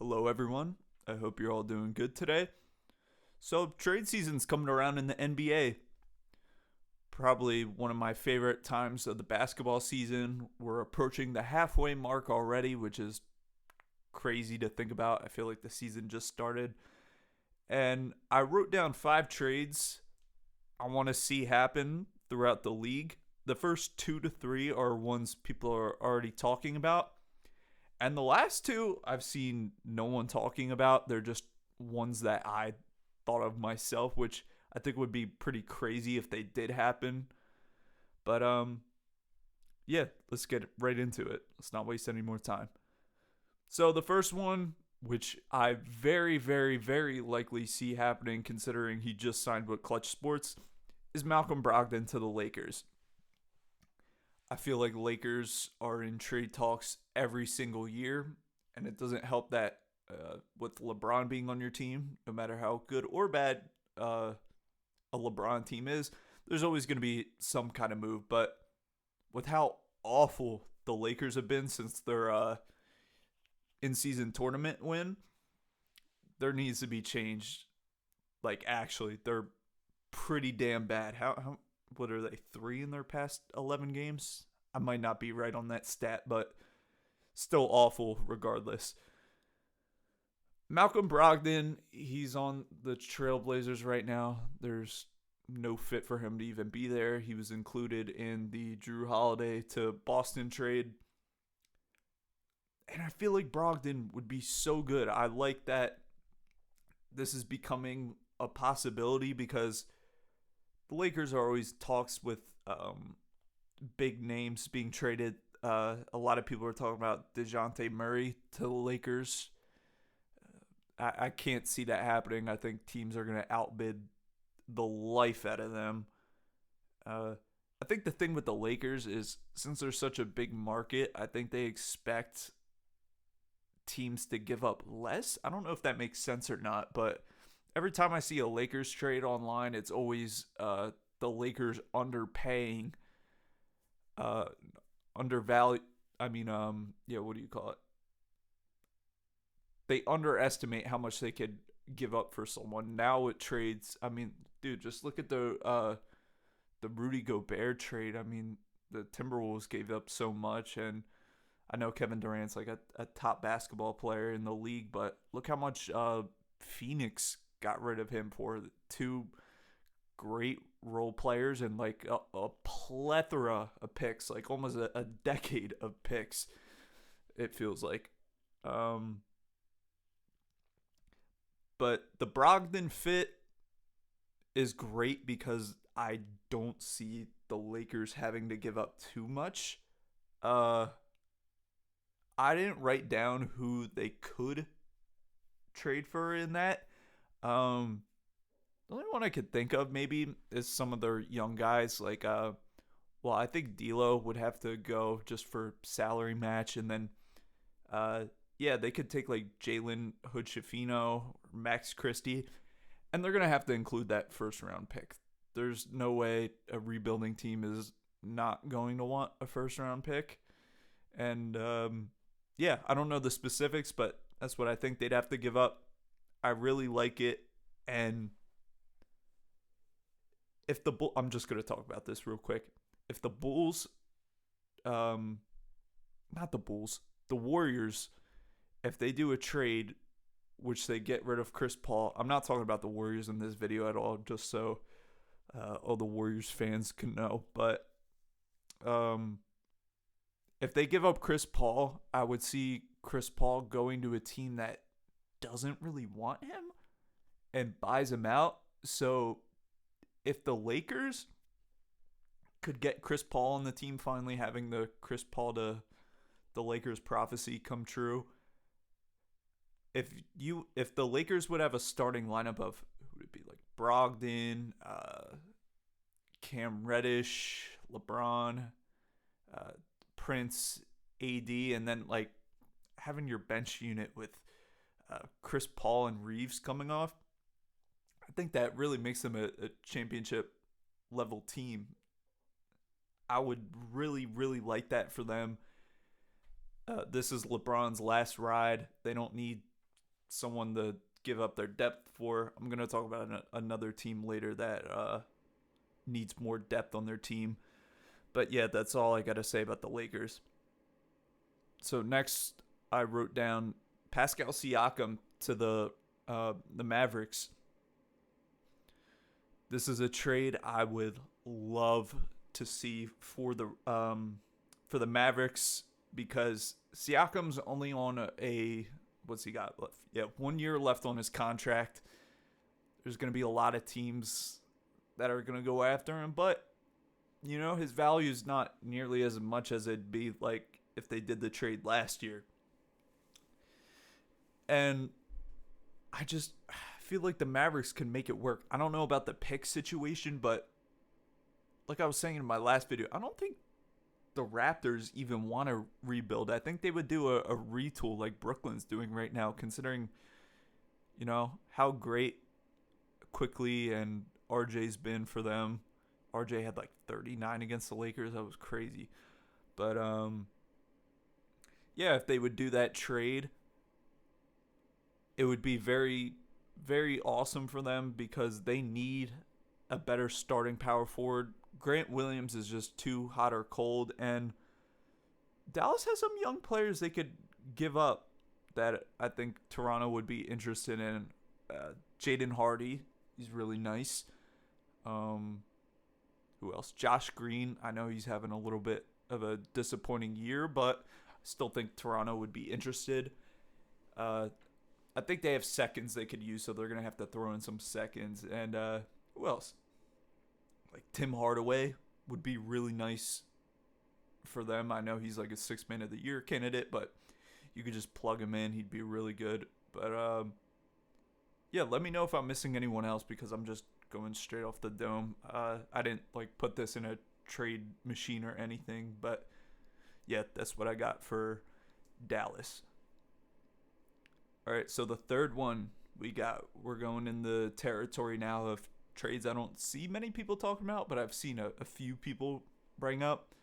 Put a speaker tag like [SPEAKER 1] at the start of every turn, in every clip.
[SPEAKER 1] Hello, everyone. I hope you're all doing good today. So, trade season's coming around in the NBA. Probably one of my favorite times of the basketball season. We're approaching the halfway mark already, which is crazy to think about. I feel like the season just started. And I wrote down 5 trades I want to see happen throughout the league. The first 2 to 3 are ones people are already talking about. And the last two I've seen no one talking about. They're just ones that I thought of myself, which I think would be pretty crazy if they did happen. But yeah, let's get right into it. Let's not waste any more time. So the first one, which I very, very, very likely see happening considering he just signed with Clutch Sports, is Malcolm Brogdon to the Lakers. I feel like Lakers are in trade talks every single year, and it doesn't help that with LeBron being on your team, no matter how good or bad a LeBron team is, there's always going to be some kind of move. But with how awful the Lakers have been since their in-season tournament win, there needs to be change. Like actually, they're pretty damn bad. How what are they, 3 in their past 11 games? I might not be right on that stat, but still awful regardless. Malcolm Brogdon, he's on the Trailblazers right now. There's no fit for him to even be there. He was included in the Drew Holiday to Boston trade. And I feel like Brogdon would be so good. I like that this is becoming a possibility because the Lakers are always talks with big names being traded. A lot of people are talking about DeJounte Murray to the Lakers. I can't see that happening. I think teams are going to outbid the life out of them. I think the thing with the Lakers is since they're such a big market, I think they expect teams to give up less. I don't know if that makes sense or not, but every time I see a Lakers trade online, it's always the Lakers underpaying, uh, undervalue. I mean, yeah, what do you call it? They underestimate how much they could give up for someone. Now it trades. I mean, dude, just look at the Rudy Gobert trade. I mean, the Timberwolves gave up so much, and I know Kevin Durant's like a top basketball player in the league, but look how much Phoenix got rid of him for. 2 great role players and like a plethora of picks, like almost a decade of picks. It feels like. Um, but the Brogdon fit is great because I don't see the Lakers having to give up too much. Uh, I didn't write down who they could trade for in that. Um, the only one I could think of maybe is some of their young guys. Like, well, I think D'Lo would have to go just for salary match, and then, uh, yeah, they could take like Jalen Hood Schifino or Max Christie, and they're gonna have to include that first round pick. There's no way a rebuilding team is not going to want a first round pick, and yeah, I don't know the specifics, but that's what I think they'd have to give up. I really like it, and if the Bull, I'm just gonna talk about this real quick. If the Bulls, um, not the Bulls, the Warriors, if they do a trade, which they get rid of Chris Paul, I'm not talking about the Warriors in this video at all, just so all the Warriors fans can know. But um, if they give up Chris Paul, I would see Chris Paul going to a team that doesn't really want him and buys him out. So if the Lakers could get Chris Paul on the team, finally having the Chris Paul to the Lakers prophecy come true. If the Lakers would have a starting lineup of who would it be, like Brogdon, Cam Reddish, LeBron, uh, Prince, AD, and then like having your bench unit with Chris Paul and Reeves coming off, I think that really makes them a championship level team. I would really, really like that for them. This is LeBron's last ride. They don't need someone to give up their depth for. I'm going to talk about another team later that needs more depth on their team. But yeah, that's all I got to say about the Lakers. So next, I wrote down Pascal Siakam to the Mavericks. This is a trade I would love to see for the Mavericks because Siakam's only on a what's he got left? Yeah, 1 year left on his contract. There's going to be a lot of teams that are going to go after him, but his value is not nearly as much as it'd be like if they did the trade last year. And I just feel like the Mavericks can make it work. I don't know about the pick situation, but like I was saying in my last video, I don't think the Raptors even want to rebuild. I think they would do a retool like Brooklyn's doing right now, considering, how great Quickly and RJ's been for them. RJ had like 39 against the Lakers. That was crazy. But, yeah, if they would do that trade, it would be very, very awesome for them because they need a better starting power forward. Grant Williams is just too hot or cold, and Dallas has some young players they could give up that I think Toronto would be interested in. Jaden Hardy, he's really nice. Who else? Josh Green. I know he's having a little bit of a disappointing year, but I still think Toronto would be interested. I think they have seconds they could use, so they're going to have to throw in some seconds. And who else? Like Tim Hardaway would be really nice for them. I know he's like a 6th man of the year candidate, but you could just plug him in. He'd be really good. But yeah, let me know if I'm missing anyone else because I'm just going straight off the dome. I didn't like put this in a trade machine or anything, but yeah, that's what I got for Dallas. All right, so the third one we're going in the territory now of trades I don't see many people talking about, but I've seen a few people bring up.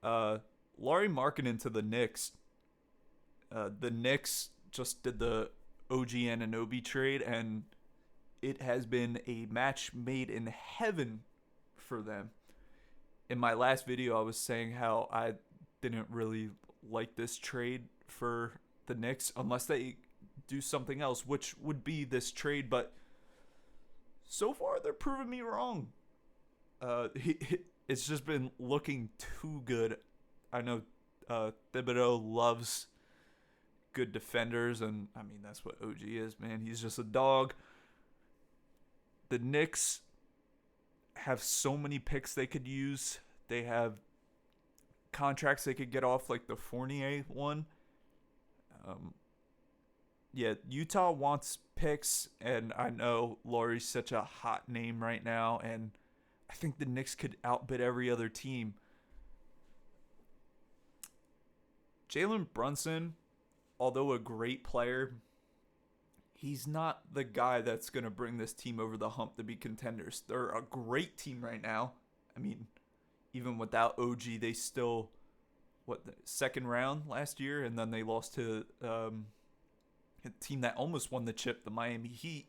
[SPEAKER 1] Lauri Markkanen to the Knicks. The Knicks just did the OG Anunoby trade, and it has been a match made in heaven for them. In my last video, I was saying how I didn't really like this trade for the Knicks unless they do something else, which would be this trade, but so far they're proving me wrong. It's just been looking too good. I know Thibodeau loves good defenders, and I mean that's what OG is, man. He's just a dog. The Knicks have so many picks they could use. They have contracts they could get off, like the Fournier one. Yeah, Utah wants picks, and I know Lauri's such a hot name right now, and I think the Knicks could outbid every other team. Jalen Brunson, although a great player, he's not the guy that's going to bring this team over the hump to be contenders. They're a great team right now. I mean, even without OG, they still, the second round last year, and then they lost to a team that almost won the chip, the Miami Heat,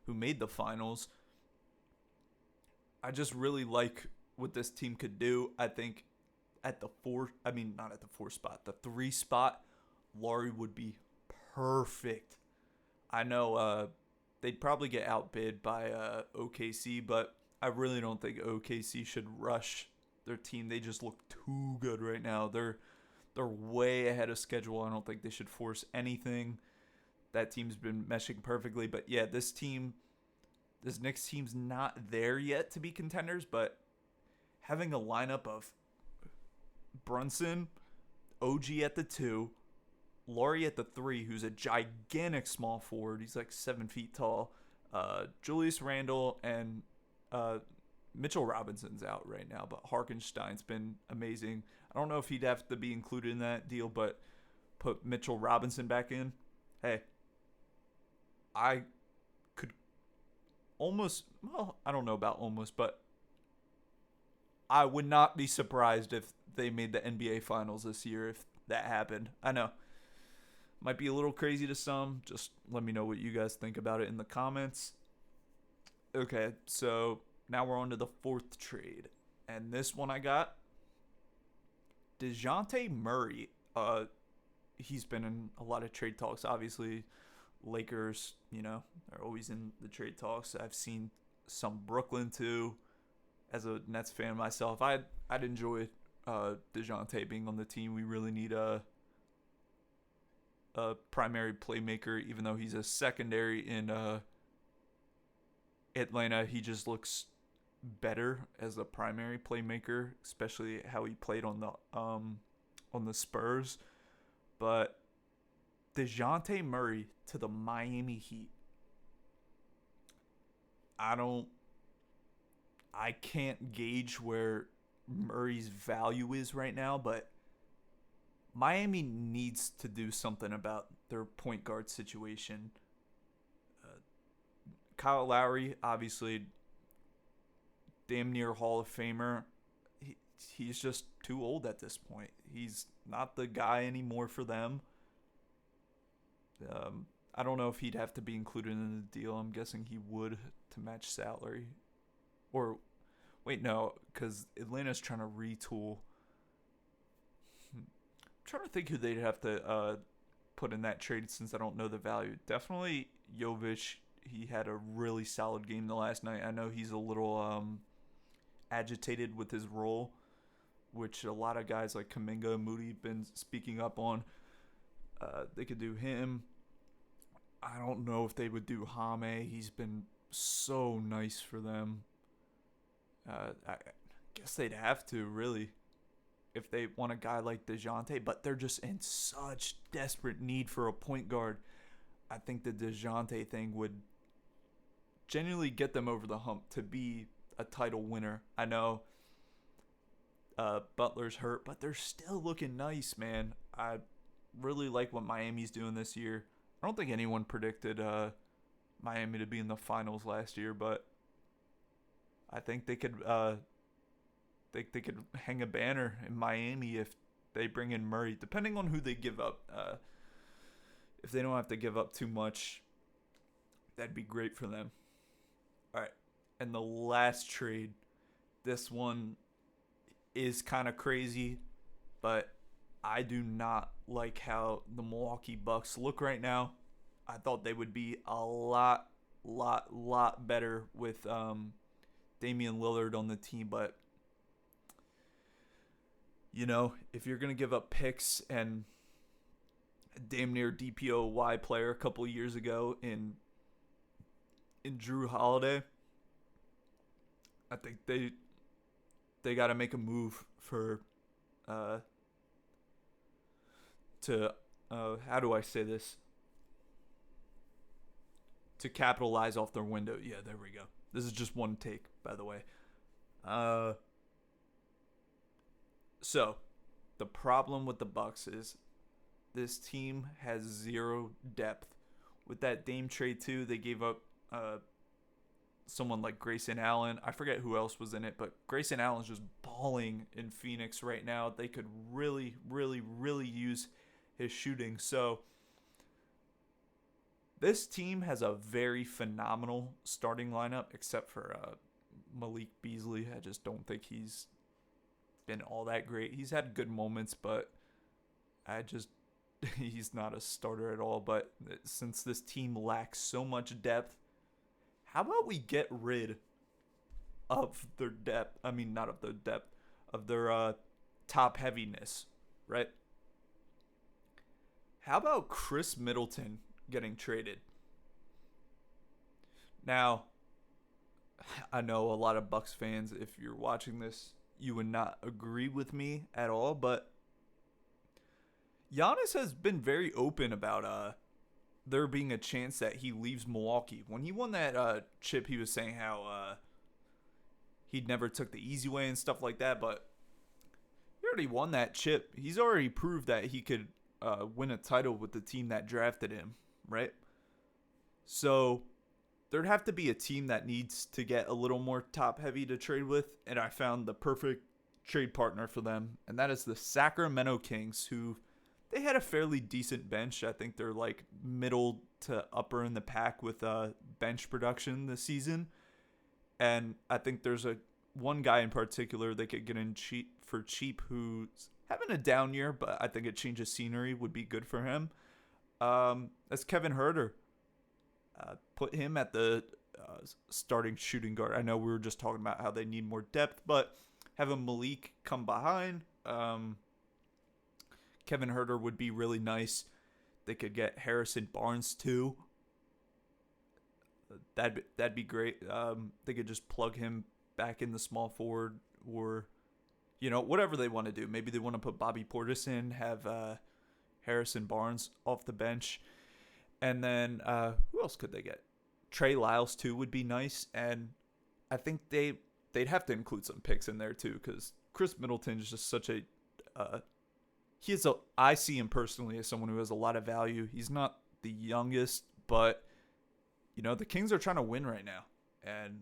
[SPEAKER 1] who made the finals. I just really like what this team could do. I think at the not at the 4 spot, the 3 spot, Lauri would be perfect. I know they'd probably get outbid by OKC, but I really don't think OKC should rush their team. They just look too good right now. They're way ahead of schedule. I don't think they should force anything. That team's been meshing perfectly. But yeah, this Knicks team's not there yet to be contenders, but having a lineup of Brunson, OG at the 2, Lauri at the 3, who's a gigantic small forward. He's like 7 feet tall. Julius Randle and Mitchell Robinson's out right now, but Hartenstein's been amazing. I don't know if he'd have to be included in that deal, but put Mitchell Robinson back in. Hey, I could almost, I don't know about almost, but I would not be surprised if they made the NBA Finals this year if that happened. I know Might be a little crazy to some. Just let me know what you guys think about it in the comments. Okay, so now we're on to the fourth trade. And this one I got DeJounte Murray. He's been in a lot of trade talks. Obviously, Lakers, are always in the trade talks. I've seen some Brooklyn too. As a Nets fan myself, I'd enjoy DeJounte being on the team. We really need a primary playmaker, even though he's a secondary in Atlanta. He just looks better as a primary playmaker, especially how he played on the Spurs. But DeJounte Murray to the Miami Heat. I can't gauge where Murray's value is right now, but Miami needs to do something about their point guard situation. Kyle Lowry, obviously, damn near Hall of Famer. He's just too old at this point. He's not the guy anymore for them. I don't know if he'd have to be included in the deal. I'm guessing he would to match salary. Or, wait, no, because Atlanta's trying to retool. I'm trying to think who they'd have to put in that trade since I don't know the value. Definitely Jovic. He had a really solid game the last night. I know he's a little agitated with his role, which a lot of guys like Kuminga and Moody have been speaking up on. They could do him. I don't know if they would do Jaime. He's been so nice for them. I guess they'd have to, really, if they want a guy like DeJounte, but they're just in such desperate need for a point guard. I think the DeJounte thing would genuinely get them over the hump to be a title winner. I know Butler's hurt, but they're still looking nice, man. I really like what Miami's doing this year. I don't think anyone predicted Miami to be in the finals last year, but I think they could they could hang a banner in Miami if they bring in Murray, depending on who they give up. If they don't have to give up too much, that'd be great for them. All right, and the last trade, this one is kind of crazy, but I do not like how the Milwaukee Bucks look right now. I thought they would be a lot better with Damian Lillard on the team, but if you're going to give up picks and a damn near DPOY player a couple years ago in Drew Holiday, I think they got to make a move for how do I say this? To capitalize off their window. Yeah, there we go. This is just one take, by the way. So, the problem with the Bucks is this team has zero depth. With that Dame trade too, they gave up someone like Grayson Allen. I forget who else was in it, but Grayson Allen's just balling in Phoenix right now. They could really use his shooting. So this team has a very phenomenal starting lineup, except for Malik Beasley. I just don't think he's been all that great. He's had good moments, but he's not a starter at all. But since this team lacks so much depth, how about we get rid of their depth? I mean, not of their depth, of their top heaviness, right? How about Chris Middleton getting traded? Now, I know a lot of Bucks fans, if you're watching this, you would not agree with me at all, but Giannis has been very open about there being a chance that he leaves Milwaukee. When he won that chip, he was saying how he'd never took the easy way and stuff like that, but he already won that chip. He's already proved that he could win a title with the team that drafted him, right? So there'd have to be a team that needs to get a little more top heavy to trade with, and I found the perfect trade partner for them, and that is the Sacramento Kings, who they had a fairly decent bench. I think they're like middle to upper in the pack with bench production this season. And I think there's a one guy in particular they could get in cheap who's having a down year, but I think a change of scenery would be good for him. That's Kevin Herter. Put him at the starting shooting guard. I know we were just talking about how they need more depth, but having Malik come behind, Kevin Herter would be really nice. They could get Harrison Barnes too. That'd be great. They could just plug him back in the small forward, or whatever they want to do. Maybe they want to put Bobby Portis in, have Harrison Barnes off the bench, and then who else could they get? Trey Lyles too would be nice, and I think they'd have to include some picks in there too, because Chris Middleton is just such a I see him personally as someone who has a lot of value. He's not the youngest, but the Kings are trying to win right now, and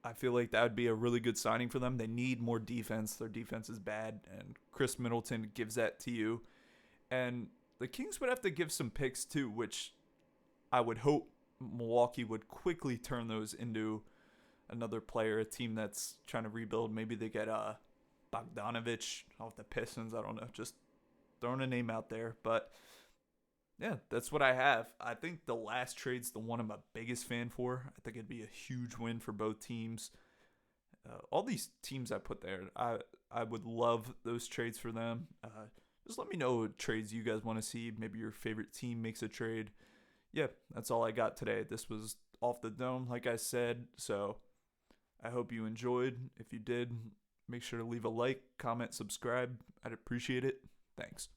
[SPEAKER 1] I feel like that would be a really good signing for them. They need more defense. Their defense is bad, and Chris Middleton gives that to you. And the Kings would have to give some picks too, which I would hope Milwaukee would quickly turn those into another player, a team that's trying to rebuild. Maybe they get Bogdanovich off the Pistons. I don't know, just throwing a name out there. But yeah, that's what I have. I think the last trade's the one I'm a biggest fan for. I think it'd be a huge win for both teams. All these teams I put there, I would love those trades for them. Just let me know what trades you guys want to see. Maybe your favorite team makes a trade. Yeah, that's all I got today. This was off the dome, like I said. So I hope you enjoyed. If you did, make sure to leave a like, comment, subscribe. I'd appreciate it. Thanks.